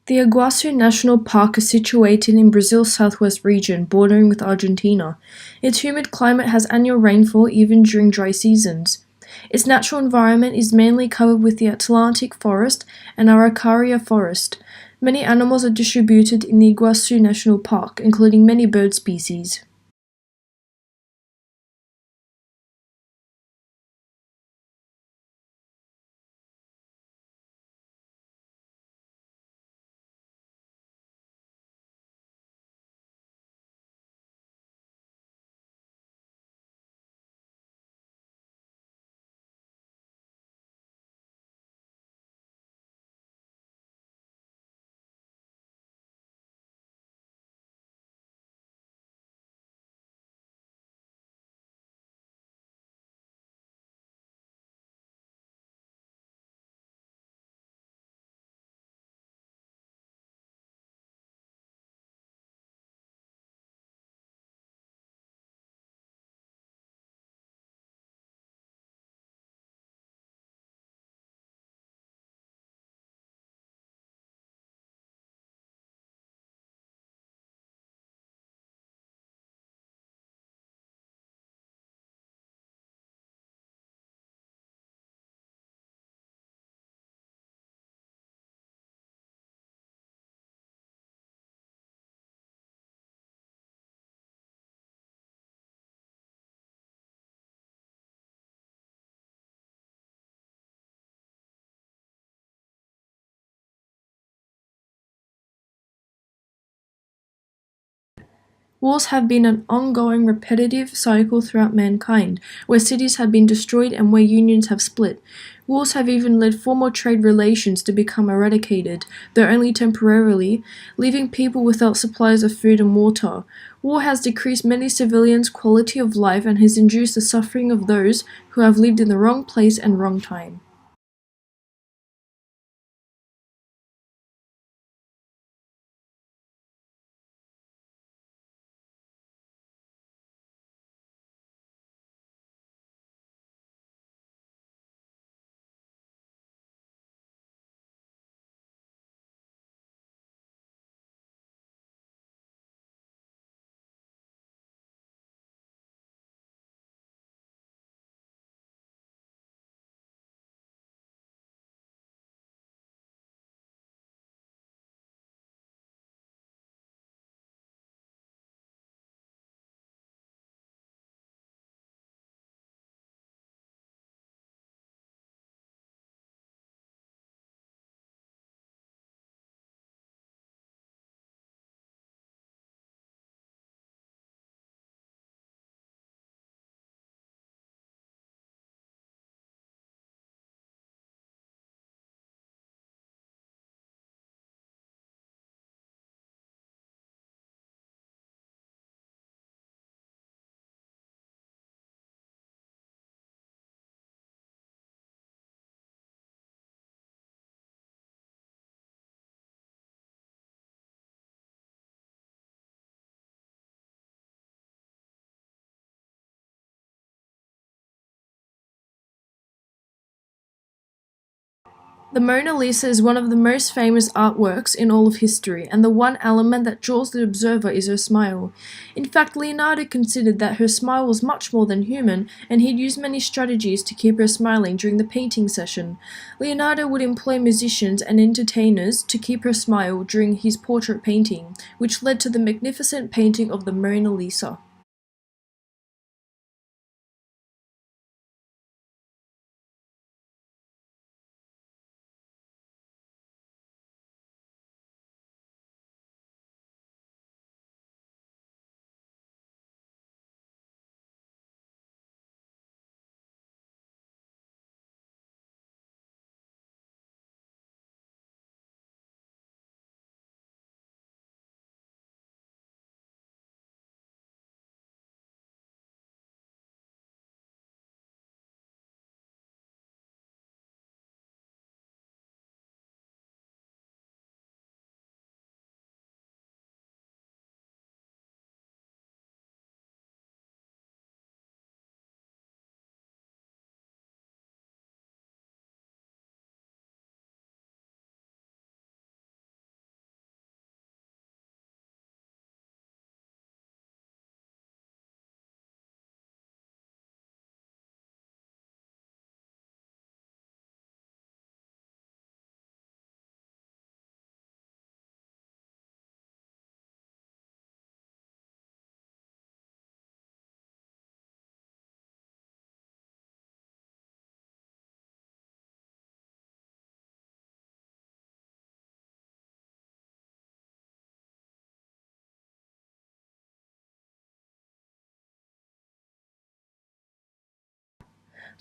The Iguazu National Park is situated in Brazil's southwest region, bordering with Argentina. Its humid climate has annual rainfall even during dry seasons. Its natural environment is mainly covered with the Atlantic forest and Araucaria forest. Many animals are distributed in the Iguazu National Park, including many bird species. Wars have been an ongoing repetitive cycle throughout mankind, where cities have been destroyed and where unions have split. Wars have even led formal trade relations to become eradicated, though only temporarily, leaving people without supplies of food and water. War has decreased many civilians' quality of life and has induced the suffering of those who have lived in the wrong place and wrong time. The Mona Lisa is one of the most famous artworks in all of history, and the one element that draws the observer is her smile. In fact, Leonardo considered that her smile was much more than human, and he'd used many strategies to keep her smiling during the painting session. Leonardo would employ musicians and entertainers to keep her smile during his portrait painting, which led to the magnificent painting of the Mona Lisa.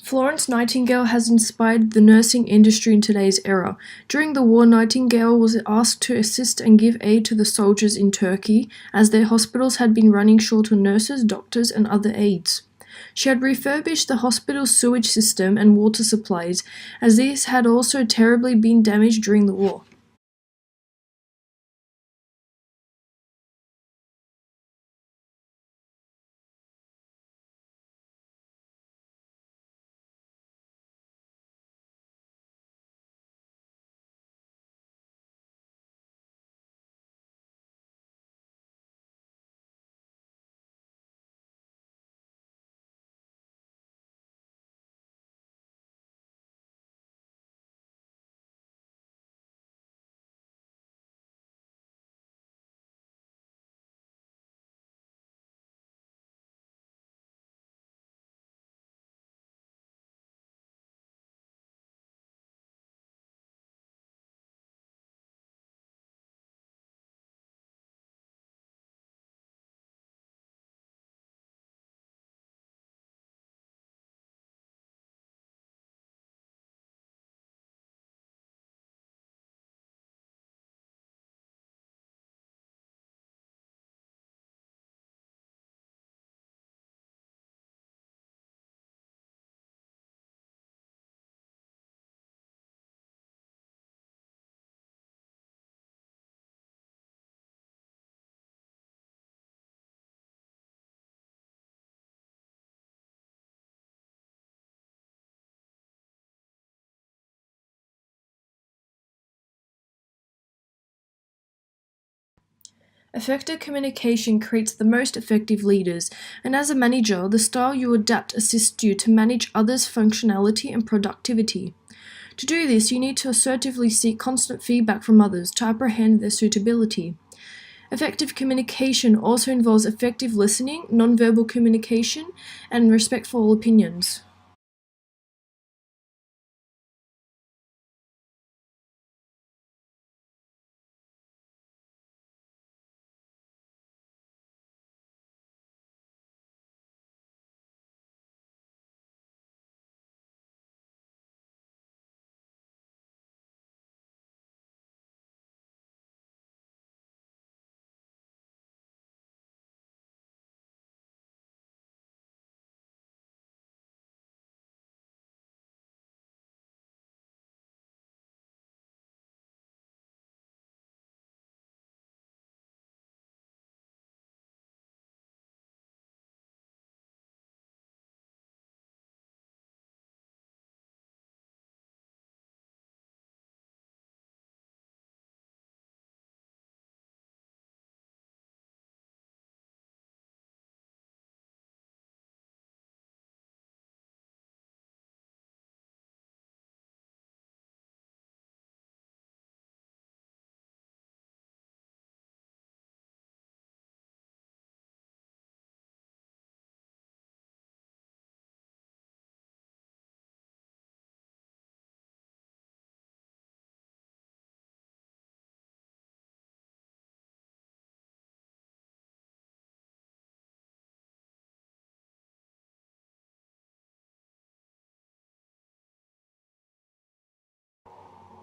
Florence Nightingale has inspired the nursing industry in today's era. During the war, Nightingale was asked to assist and give aid to the soldiers in Turkey, as their hospitals had been running short on nurses, doctors, and other aides. She had refurbished the hospital's sewage system and water supplies, as these had also terribly been damaged during the war. Effective communication creates the most effective leaders, and as a manager, the style you adapt assists you to manage others' functionality and productivity. To do this, you need to assertively seek constant feedback from others to apprehend their suitability. Effective communication also involves effective listening, nonverbal communication, and respectful opinions.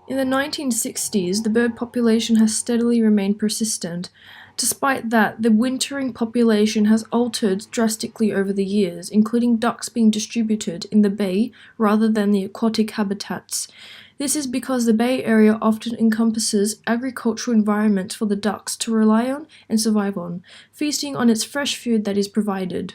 In the 1960s, the bird population has steadily remained persistent. Despite that, the wintering population has altered drastically over the years, including ducks being distributed in the bay rather than the aquatic habitats. This is because the Bay Area often encompasses agricultural environments for the ducks to rely on and survive on, feasting on its fresh food that is provided.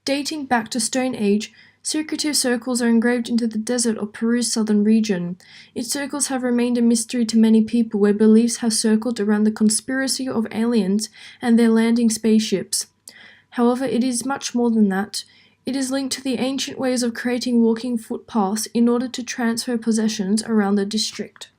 Dating back to Stone Age, secretive circles are engraved into the desert of Peru's southern region. Its circles have remained a mystery to many people, where beliefs have circled around the conspiracy of aliens and their landing spaceships. However, it is much more than that. It is linked to the ancient ways of creating walking footpaths in order to transfer possessions around the district.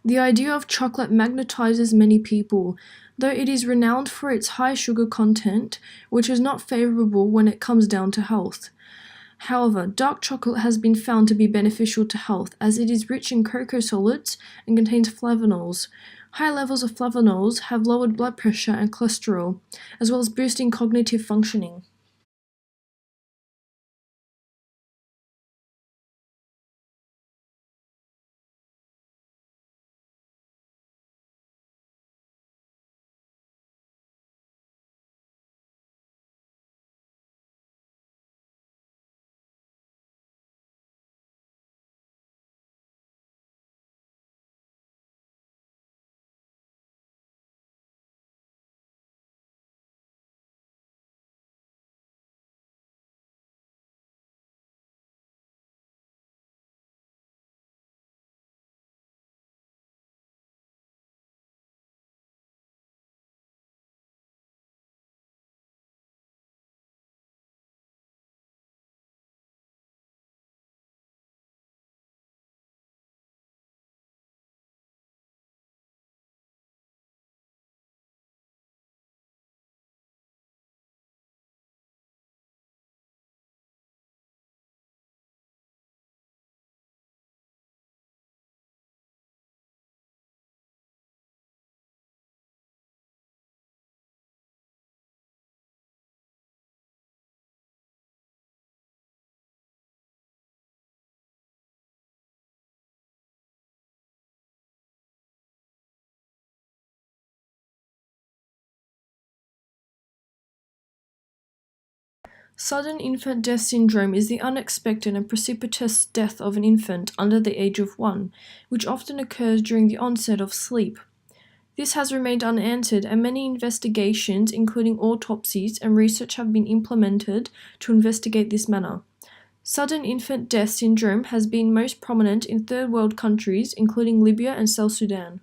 The idea of chocolate magnetizes many people, though it is renowned for its high sugar content, which is not favorable when it comes down to health. However, dark chocolate has been found to be beneficial to health as it is rich in cocoa solids and contains flavonols. High levels of flavonols have lowered blood pressure and cholesterol, as well as boosting cognitive functioning. Sudden infant death syndrome is the unexpected and precipitous death of an infant under the age of 1, which often occurs during the onset of sleep. This has remained unanswered, and many investigations, including autopsies and research, have been implemented to investigate this matter. Sudden infant death syndrome has been most prominent in third world countries, including Libya and South Sudan.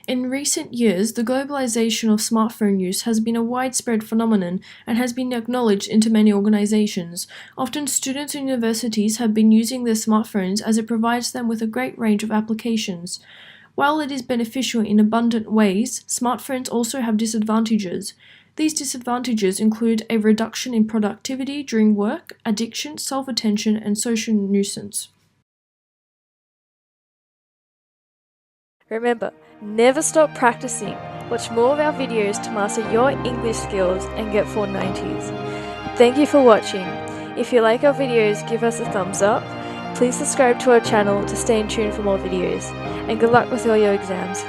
In recent years, the globalization of smartphone use has been a widespread phenomenon and has been acknowledged into many organizations. Often, students in universities have been using their smartphones as it provides them with a great range of applications. While it is beneficial in abundant ways, smartphones also have disadvantages. These disadvantages include a reduction in productivity during work, addiction, self-attention, and social nuisance. Remember, never stop practicing. Watch more of our videos to master your English skills and get 490s. Thank you for watching. If you like our videos, give us a thumbs up. Please subscribe to our channel to stay in tune for more videos. And good luck with all your exams.